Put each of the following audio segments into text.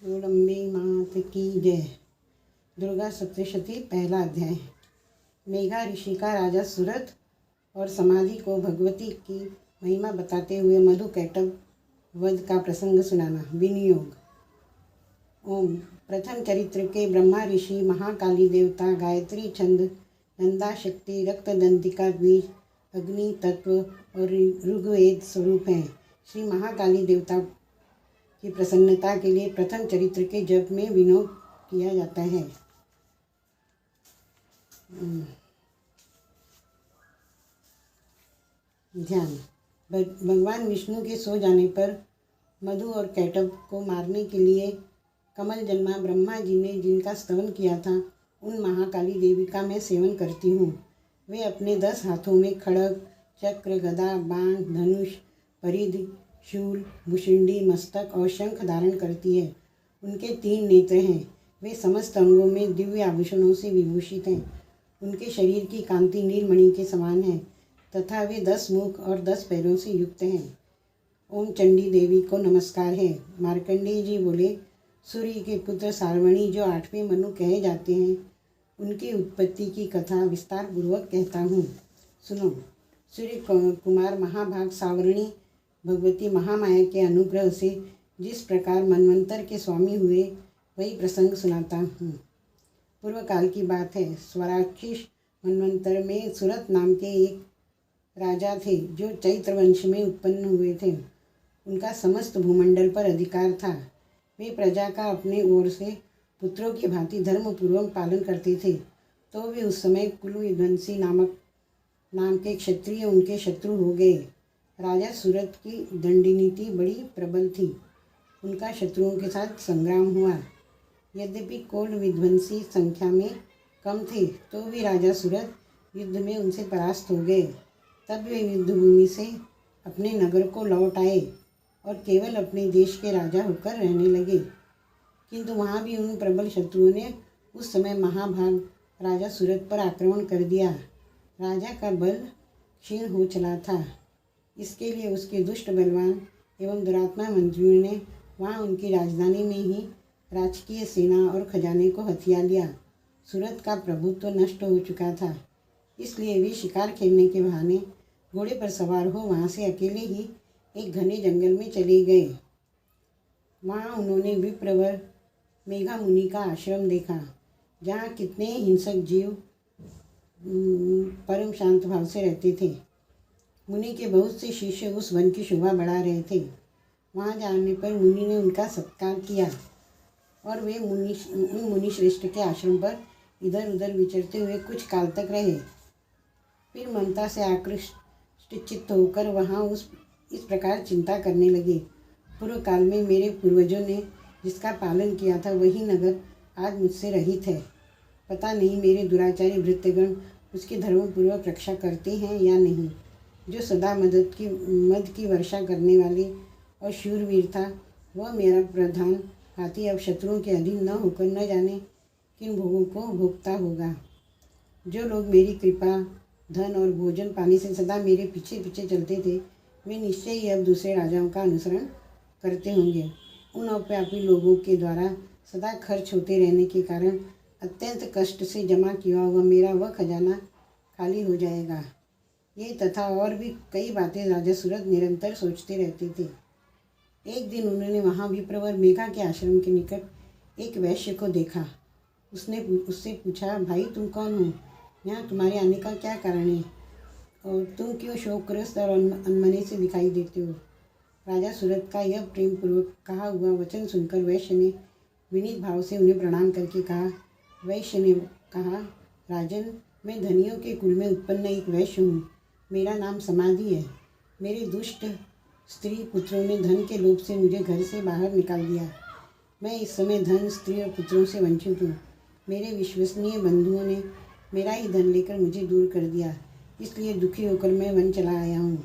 जगदम्बे मात की जय। दुर्गा सप्तशती पहला अध्याय। मेघा ऋषि का राजा सुरथ और समाधि को भगवती की महिमा बताते हुए मधु कैटभ वध का प्रसंग सुनाना। विनियोग। ओम। प्रथम चरित्र के ब्रह्मा ऋषि, महाकाली देवता, गायत्री छंद, नंदा शक्ति, रक्तदंतिका बीज, अग्नि तत्व और ऋग्वेद स्वरूप हैं। श्री महाकाली देवता की प्रसन्नता के लिए प्रथम चरित्र के जप में विनोद किया जाता है। ध्यान। भगवान विष्णु के सो जाने पर मधु और कैटभ को मारने के लिए कमल जन्मा ब्रह्मा जी ने जिनका स्तवन किया था, उन महाकाली देवी का मैं सेवन करती हूँ। वे अपने 10 हाथों में खड्ग, चक्र, गदा, बाण, धनुष, परिधि, शूल, मुशिंडी, मस्तक और शंख धारण करती है। उनके 3 नेत्र हैं। वे समस्त अंगों में दिव्य आभूषणों से विभूषित हैं। उनके शरीर की कांति नीलमणि के समान है तथा वे 10 मुख और 10 पैरों से युक्त हैं। ओम चंडी देवी को नमस्कार है। मार्कंडेय जी बोले, सूर्य के पुत्र सारवणी जो 8वें मनु कहे जाते हैं, उनकी उत्पत्ति की कथा विस्तार पूर्वक कहता हूँ, सुनो। सूर्य कुमार महाभाग सावरणी भगवती महामाया के अनुग्रह से जिस प्रकार मनवंतर के स्वामी हुए, वही प्रसंग सुनाता हूँ। पूर्व काल की बात है। स्वराक्षिष मनवंतर में सुरथ नाम के एक राजा थे जो चैत्र वंश में उत्पन्न हुए थे। उनका समस्त भूमंडल पर अधिकार था। वे प्रजा का अपने ओर से पुत्रों की भांति धर्मपूर्वक पालन करते थे। तो वे उस समय कुल विध्वंसी नाम के क्षत्रिय उनके शत्रु हो गए। राजा सूरथ की दंडनीति बड़ी प्रबल थी। उनका शत्रुओं के साथ संग्राम हुआ। यद्यपि कोल विध्वंसी संख्या में कम थे, तो भी राजा सूरथ युद्ध में उनसे परास्त हो गए। तब वे युद्धभूमि से अपने नगर को लौट आए और केवल अपने देश के राजा होकर रहने लगे। किंतु वहाँ भी उन प्रबल शत्रुओं ने उस समय महाभाग राजा सूरथ पर आक्रमण कर दिया। राजा का बल क्षीण हो चला था। इसके लिए उसके दुष्ट बलवान एवं दुरात्मा मंत्रियों ने वहाँ उनकी राजधानी में ही राजकीय सेना और खजाने को हथिया लिया। सूरथ का प्रभुत्व नष्ट हो चुका था। इसलिए वे शिकार खेलने के बहाने घोड़े पर सवार हो वहाँ से अकेले ही एक घने जंगल में चले गए। वहाँ उन्होंने विप्रवर मेघा मुनि का आश्रम देखा, जहाँ कितने हिंसक जीव परम शांत भाव से रहते थे। मुनि के बहुत से शिष्य उस वन की शोभा बढ़ा रहे थे। वहाँ जाने पर मुनि ने उनका सत्कार किया और वे उन मुनि श्रेष्ठ के आश्रम पर इधर उधर विचरते हुए कुछ काल तक रहे। फिर ममता से आकृष्ट चित्त होकर वहाँ इस प्रकार चिंता करने लगे, पूर्व काल में मेरे पूर्वजों ने जिसका पालन किया था, वही नगर आज मुझसे रहित है। पता नहीं मेरे दुराचारी भृत्यगण उसकी धर्मपूर्वक रक्षा करते हैं या नहीं। जो सदा मद की वर्षा करने वाले और शूरवीर था, वह मेरा प्रधान हाथी अब शत्रुओं के अधीन न होकर न जाने किन भोगों को भोगता होगा। जो लोग मेरी कृपा, धन और भोजन पानी से सदा मेरे पीछे पीछे चलते थे, वे निश्चय ही अब दूसरे राजाओं का अनुसरण करते होंगे। उन अव्यापी लोगों के द्वारा सदा खर्च होते रहने के कारण अत्यंत कष्ट से जमा किया हुआ मेरा वह खजाना खाली हो जाएगा। ये तथा और भी कई बातें राजा सूरथ निरंतर सोचते रहते थे। एक दिन उन्होंने वहाँ विप्रवर मेघा के आश्रम के निकट एक वैश्य को देखा। उसने उससे पूछा, भाई तुम कौन हो? यहाँ तुम्हारे आने का क्या कारण है और तुम क्यों शोकग्रस्त और अनमने से दिखाई देते हो? राजा सूरथ का यह प्रेम पूर्वक कहा हुआ वचन सुनकर वैश्य ने विनीत भाव से उन्हें प्रणाम करके कहा। वैश्य ने कहा, राजन, मैं धनियों के कुल में उत्पन्न एक वैश्य हूँ। मेरा नाम समाधि है। मेरे दुष्ट स्त्री पुत्रों ने धन के लोभ से मुझे घर से बाहर निकाल दिया। मैं इस समय धन, स्त्री और पुत्रों से वंचित हूँ। मेरे विश्वसनीय बंधुओं ने मेरा ही धन लेकर मुझे दूर कर दिया। इसलिए दुखी होकर मैं वन चला आया हूँ।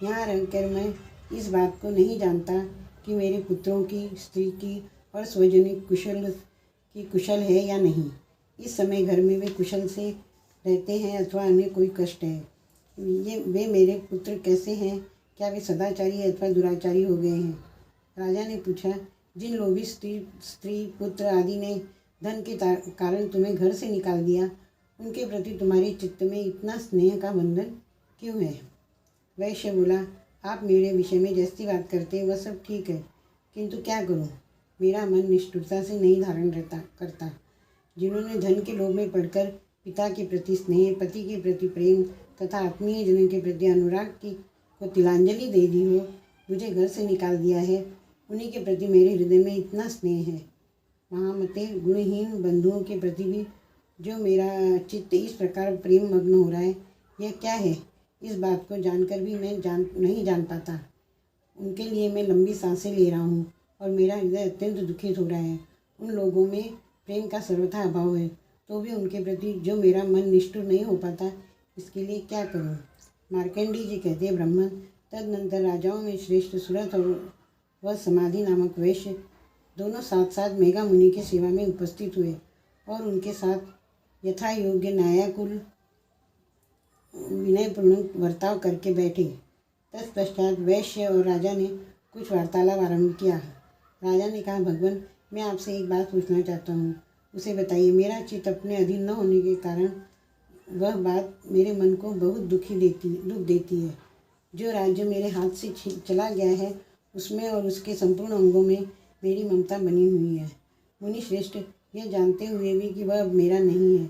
यहाँ रहकर मैं इस बात को नहीं जानता कि मेरे पुत्रों की, स्त्री की और स्वजनिक कुशल है या नहीं। इस समय घर में वे कुशल से रहते हैं अथवा उन्हें कोई कष्ट है। वे मेरे पुत्र कैसे हैं? क्या वे सदाचारी अथवा दुराचारी हो गए हैं? राजा ने पूछा, जिन लोभी स्त्री पुत्र आदि ने धन के कारण तुम्हें घर से निकाल दिया, उनके प्रति तुम्हारे चित्त में इतना स्नेह का बंधन क्यों है? वैश्य बोला, आप मेरे विषय में जैसी बात करते वह सब ठीक है, किंतु क्या करूं? मेरा मन निष्ठुरता से नहीं धारण करता। जिन्होंने धन के लोभ में पड़कर पिता के प्रति स्नेह, पति के प्रति प्रेम तथा आत्मीय जनों के प्रति अनुराग को तिलांजलि दे दी हो, मुझे घर से निकाल दिया है, उन्हीं के प्रति मेरे हृदय में इतना स्नेह है। महामते, गुणहीन बंधुओं के प्रति भी जो मेरा चित्त इस प्रकार प्रेम मग्न हो रहा है, यह क्या है? इस बात को जानकर भी मैं नहीं जान पाता। उनके लिए मैं लंबी सांसें ले रहा हूँ और मेरा हृदय अत्यंत दुखित हो रहा है। उन लोगों में प्रेम का सर्वथा अभाव है, तो भी उनके प्रति जो मेरा मन निष्ठुर नहीं हो पाता, इसके लिए क्या करूं? मार्कंडी जी कहते, ब्राह्मण, तदनंतर राजाओं में श्रेष्ठ सुरथ और वह समाधि नामक वैश्य दोनों साथ साथ मेघा मुनि की सेवा में उपस्थित हुए और उनके साथ यथा योग्य न्यायाकुल विनयपूर्ण बर्ताव करके बैठे। तत्पश्चात वैश्य और राजा ने कुछ वार्तालाप आरंभ किया। राजा ने कहा, भगवान, मैं आपसे एक बात पूछना चाहता हूँ, उसे बताइए। मेरा चित्त अपने अधीन न होने के कारण वह बात मेरे मन को बहुत दुख देती है। जो राज्य मेरे हाथ से चला गया है, उसमें और उसके संपूर्ण अंगों में मेरी ममता बनी हुई है। मुनि श्रेष्ठ, यह जानते हुए भी कि वह अब मेरा नहीं है,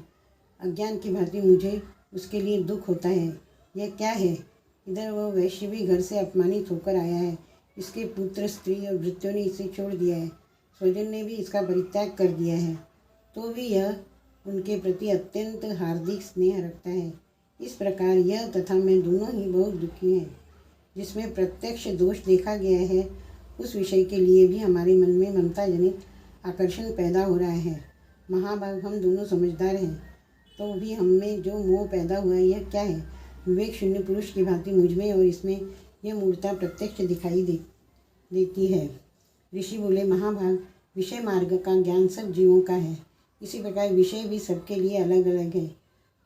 अज्ञान की भांति मुझे उसके लिए दुख होता है। यह क्या है? इधर वह वैश्य भी घर से अपमानित होकर आया है, इसके पुत्र, स्त्री और भृत्यों ने इसे छोड़ दिया है, स्वजन ने भी इसका परित्याग कर दिया है, तो भी यह उनके प्रति अत्यंत हार्दिक स्नेह रखता है। इस प्रकार यह तथा मैं दोनों ही बहुत दुखी हैं। जिसमें प्रत्यक्ष दोष देखा गया है, उस विषय के लिए भी हमारे मन में ममता जनित आकर्षण पैदा हो रहा है। महाभाग, हम दोनों समझदार हैं, तो भी हम में जो मोह पैदा हुआ है, यह क्या है? विवेक शून्य पुरुष की भांति मुझ में और इसमें यह मूर्ता प्रत्यक्ष दिखाई देती है। ऋषि बोले, महाभाग, विषय मार्ग का ज्ञान सब जीवों का है, इसी प्रकार विषय भी सबके लिए अलग अलग है।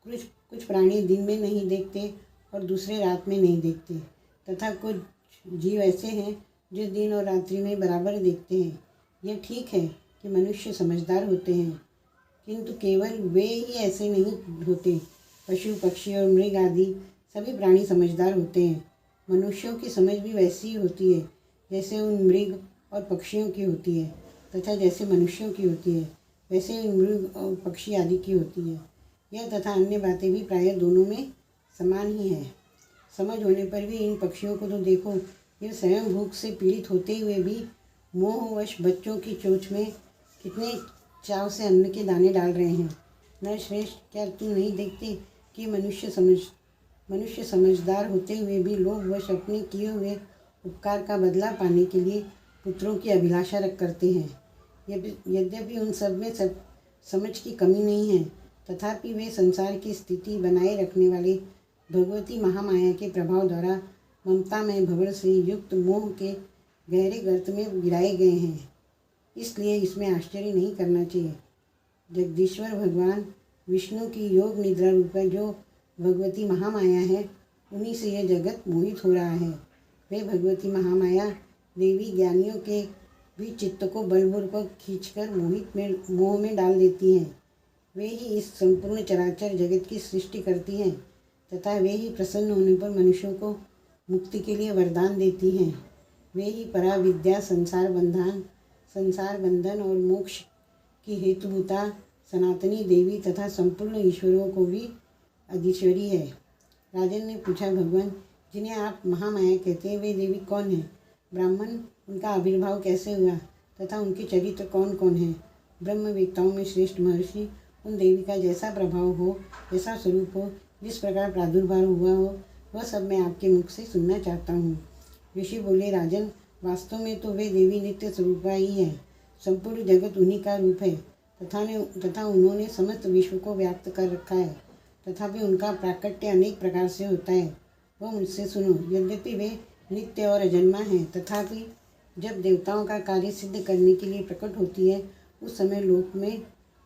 कुछ प्राणी दिन में नहीं देखते और दूसरे रात में नहीं देखते, तथा कुछ जीव ऐसे हैं जो दिन और रात्रि में बराबर देखते हैं। यह ठीक है कि मनुष्य समझदार होते हैं, किंतु केवल वे ही ऐसे नहीं होते। पशु, पक्षी और मृग आदि सभी प्राणी समझदार होते हैं। मनुष्यों की समझ भी वैसी ही होती है जैसे उन मृग और पक्षियों की होती है, तथा जैसे मनुष्यों की होती है वैसे उन मृग और पक्षी आदि की होती है। यह तथा अन्य बातें भी प्रायः दोनों में समान ही है। समझ होने पर भी इन पक्षियों को तो देखो, ये स्वयं भूख से पीड़ित होते हुए भी मोहवश बच्चों की चोंच में कितने चाव से अन्न के दाने डाल रहे हैं। नरश्रेष्ठ, क्या तुम नहीं देखते कि मनुष्य समझदार होते हुए भी लोभवश अपने किए हुए उपकार का बदला पाने के लिए पुत्रों की अभिलाषा करते हैं। यद्यपि उन सब में समझ की कमी नहीं है, तथापि वे संसार की स्थिति बनाए रखने वाले भगवती महामाया के प्रभाव द्वारा ममता में भंवर से युक्त मोह के गहरे गर्त में गिराए गए हैं। इसलिए इसमें आश्चर्य नहीं करना चाहिए। जगदीश्वर भगवान विष्णु की योग निद्रा रूप जो भगवती महामाया है, उन्हीं से यह जगत मोहित हो रहा है। वे भगवती महामाया देवी ज्ञानियों के भी चित्त को बलपूर्वक खींचकर मोह में डाल देती हैं। वे ही इस संपूर्ण चराचर जगत की सृष्टि करती हैं, तथा वे ही प्रसन्न होने पर मनुष्यों को मुक्ति के लिए वरदान देती हैं। वे ही पराविद्या, संसार बंधन और मोक्ष की हेतुभूता सनातनी देवी तथा संपूर्ण ईश्वरों को भी अधीश्वरी है। राजन ने पूछा, भगवान, जिन्हें आप महामाया कहते हैं, वे देवी कौन है? ब्राह्मण, उनका आविर्भाव कैसे हुआ तथा उनके चरित्र कौन कौन है? ब्रह्मवेत्ताओं में श्रेष्ठ महर्षि उन देवी का जैसा प्रभाव हो, जैसा स्वरूप हो, जिस प्रकार प्रादुर्भाव हुआ हो, वह सब मैं आपके मुख से सुनना चाहता हूँ। ऋषि बोले, राजन, वास्तव में तो वे देवी नित्य स्वरूपा ही है। संपूर्ण जगत उन्हीं का रूप है तथा उन्होंने समस्त विश्व को व्याप्त कर रखा है, तथापि उनका प्राकट्य अनेक प्रकार से होता है। वह मुझसे सुनो। यद्यपि वे नित्य और अजन्मा हैं, तथापि जब देवताओं का कार्य सिद्ध करने के लिए प्रकट होती है, उस समय लोक में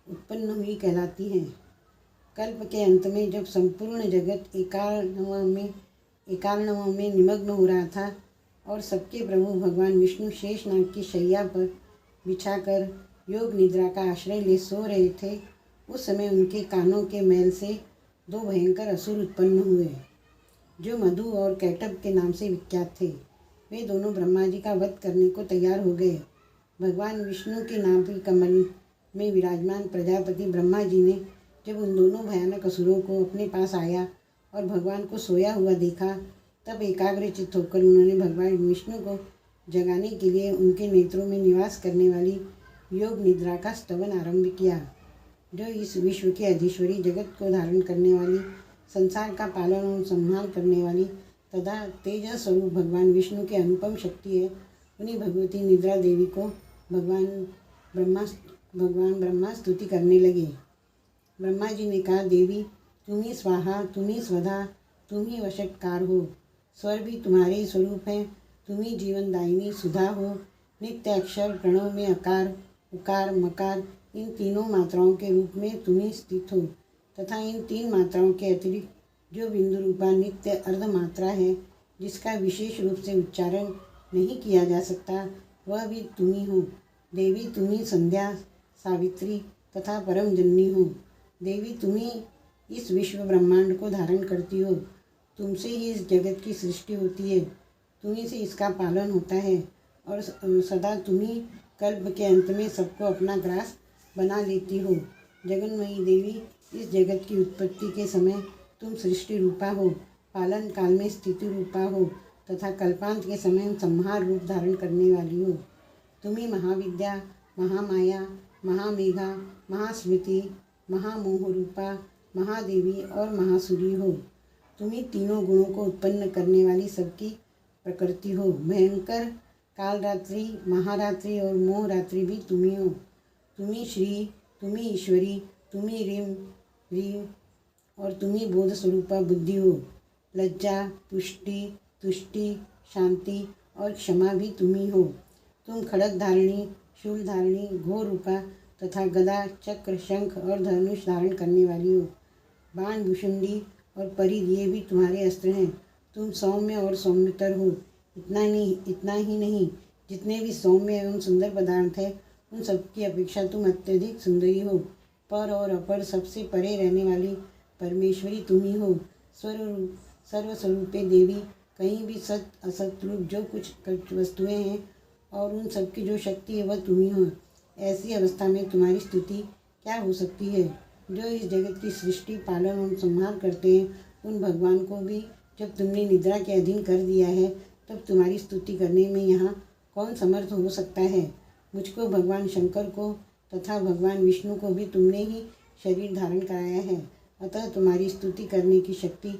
उत्पन्न हुई कहलाती हैं। कल्प के अंत में जब संपूर्ण जगत एकार्णव में निमग्न हो रहा था और सबके प्रभु भगवान विष्णु शेषनाग की शैया पर बिछाकर योग निद्रा का आश्रय ले सो रहे थे, उस समय उनके कानों के मैल से दो भयंकर असुर उत्पन्न हुए, जो मधु और कैटभ के नाम से विख्यात थे। वे दोनों ब्रह्मा जी का वध करने को तैयार हो गए। भगवान विष्णु के नाभि कमल में विराजमान प्रजापति ब्रह्मा जी ने जब उन दोनों भयानक असुरों को अपने पास आया और भगवान को सोया हुआ देखा, तब एकाग्रचित्त होकर उन्होंने भगवान विष्णु को जगाने के लिए उनके नेत्रों में निवास करने वाली योग निद्रा का स्तवन आरंभ किया, जो इस विश्व की अधीश्वरी, जगत को धारण करने वाली, संसार का पालन और संहार करने वाली तथा तेज स्वरूप भगवान विष्णु की अनुपम शक्ति है। उन्हीं भगवती निद्रा देवी को भगवान ब्रह्मा स्तुति करने लगे। ब्रह्मा जी ने कहा, देवी तुम ही स्वाहा, तुम ही स्वधा, तुम ही वशटकार हो। स्वर भी तुम्हारे स्वरूप हैं। तुम ही जीवनदायिनी सुधा हो। नित्य अक्षर प्रणव में अकार, उकार, मकार इन तीनों मात्राओं के रूप में तुम ही स्थित हो तथा इन तीन मात्राओं के अतिरिक्त जो बिंदु रूपा नित्य अर्ध मात्रा है, जिसका विशेष रूप से उच्चारण नहीं किया जा सकता, वह भी तुम ही हो। देवी तुम ही संध्या, सावित्री तथा परम जननी हो। देवी तुम ही इस विश्व ब्रह्मांड को धारण करती हो। तुमसे ही इस जगत की सृष्टि होती है, तुम्ही से इसका पालन होता है और सदा तुम ही कल्प के अंत में सबको अपना ग्रास बना लेती हो। जगन्मयी देवी, इस जगत की उत्पत्ति के समय तुम सृष्टि रूपा हो, पालन काल में स्थिति रूपा हो तथा कल्पांत के समय संहार रूप धारण करने वाली हो। तुम ही महाविद्या, महामाया, महामेघा, महास्मृति, महामोह रूपा, महादेवी और महासुरी हो। तुम ही तीनों गुणों को उत्पन्न करने वाली सबकी प्रकृति हो। भयंकर कालरात्रि, महारात्रि और मोहरात्रि भी तुम ही हो। तुम ही श्री, तुम ही ईश्वरी, तुम ही रीम और तुम ही बोध स्वरूपा बुद्धि हो। लज्जा, पुष्टि, तुष्टि, शांति और क्षमा भी तुम ही हो। तुम खड़ग धारिणी, शूल धारिणी, घोर रूपा तथा गदा, चक्र, शंख और धनुष धारण करने वाली हो। बाण, भुषुंडी और परिध ये भी तुम्हारे अस्त्र हैं। तुम सौम्य और सौम्यतर हो। इतना ही नहीं, जितने भी सौम्य एवं सुंदर पदार्थ हैं, उन सबकी अपेक्षा तुम अत्यधिक सुंदरी हो। पर और अपर सबसे परे रहने वाली परमेश्वरी तुम ही हो। सर्वस्वरूपे देवी, कहीं भी सत असत रूप जो कुछ वस्तुएं हैं और उन सबकी जो शक्ति है वह तुम ही हो। ऐसी अवस्था में तुम्हारी स्तुति क्या हो सकती है। जो इस जगत की सृष्टि, पालन और संहार करते हैं, उन भगवान को भी जब तुमने निद्रा के अधीन कर दिया है, तब तुम्हारी स्तुति करने में यहाँ कौन समर्थ हो सकता है। मुझको, भगवान शंकर को तथा भगवान विष्णु को भी तुमने ही शरीर धारण कराया है, अतः तुम्हारी स्तुति करने की शक्ति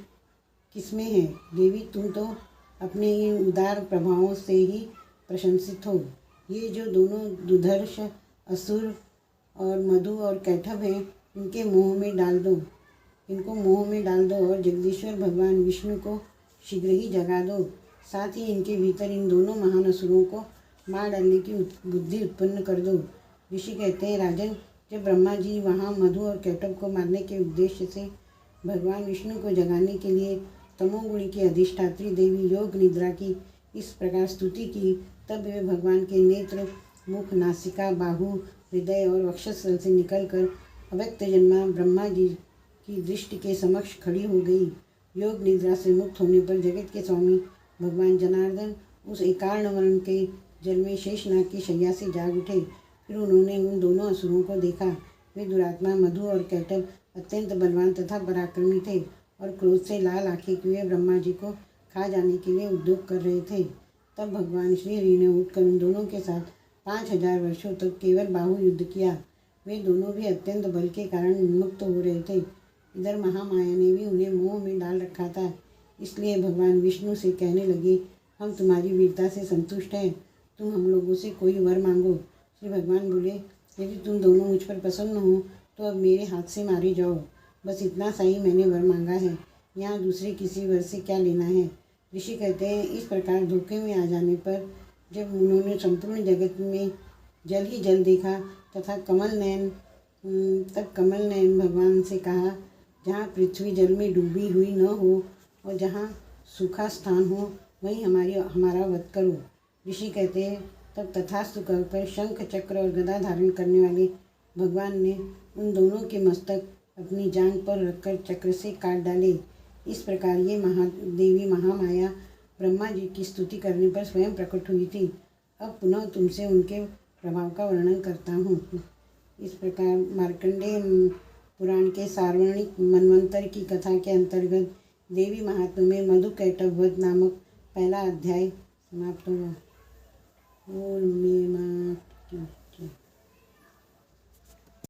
किसमें है। देवी, तुम तो अपने इन उदार प्रभावों से ही प्रशंसित हो। ये जो दोनों दुर्धर्ष असुर और मधु और कैटभ हैं, इनको मोह में डाल दो और जगदीश्वर भगवान विष्णु को शीघ्र ही जगा दो। साथ ही इनके भीतर इन दोनों महान असुरों को मार डालने की बुद्धि उत्पन्न कर दो। ऋषि कहते हैं, राजन, जब ब्रह्मा जी वहाँ मधु और कैटभ को मारने के उद्देश्य से भगवान विष्णु को जगाने के लिए तमोगुणी की अधिष्ठात्री देवी योग निद्रा की इस प्रकार स्तुति की, तब वे भगवान के नेत्र, मुख, नासिका, बाहु, हृदय और वक्षस्थल से निकलकर अव्यक्त जन्मा ब्रह्मा जी की दृष्टि के समक्ष खड़ी हो गई। योग निद्रा से मुक्त होने पर जगत के स्वामी भगवान जनार्दन उस एकार्ण वर्ण के जल में शेषनाग की शैया से जाग उठे। फिर उन्होंने उन दोनों असुरों को देखा। वे दुरात्मा मधु और कैटभ अत्यंत बलवान तथा पराक्रमी थे और क्रोध से लाल आंखें किए ब्रह्मा जी को खा जाने के लिए उद्योग कर रहे थे। तब भगवान श्री हरि ने उठकर उन दोनों के साथ 5000 वर्षों तक केवल बाहु युद्ध किया। वे दोनों भी अत्यंत बल के कारण उन्मुक्त हो रहे थे। इधर महामाया ने भी उन्हें मोह में डाल रखा था, इसलिए भगवान विष्णु से कहने लगे, हम तुम्हारी वीरता से संतुष्ट हैं, तुम हम लोगों से कोई वर मांगो। श्री भगवान बोले, यदि तुम दोनों मुझ पर प्रसन्न हो तो अब मेरे हाथ से मारे जाओ। बस इतना सा ही मैंने वर मांगा है, यहाँ दूसरे किसी वर से क्या लेना है। ऋषि कहते हैं, इस प्रकार धोखे में आ जाने पर जब उन्होंने संपूर्ण जगत में जल ही जल देखा तथा कमल नयन भगवान से कहा, जहाँ पृथ्वी जल में डूबी हुई न हो और जहाँ सूखा स्थान हो, वहीं हमारा वध करो। ऋषि कहते हैं, तब तथास्तु कहकर शंख चक्र और गदा धारण करने वाले भगवान ने उन दोनों के मस्तक अपनी जांघ पर रखकर चक्र से काट डाले। इस प्रकार ये देवी महामाया ब्रह्मा जी की स्तुति करने पर स्वयं प्रकट हुई थी। अब पुनः तुमसे उनके प्रभाव का वर्णन करता हूँ। इस प्रकार मार्कंडेय पुराण के सार्वणिक मनवंतर की कथा के अंतर्गत देवी महात्म्य में मधुकैटभ वध नामक पहला अध्याय समाप्त हुआ। ओम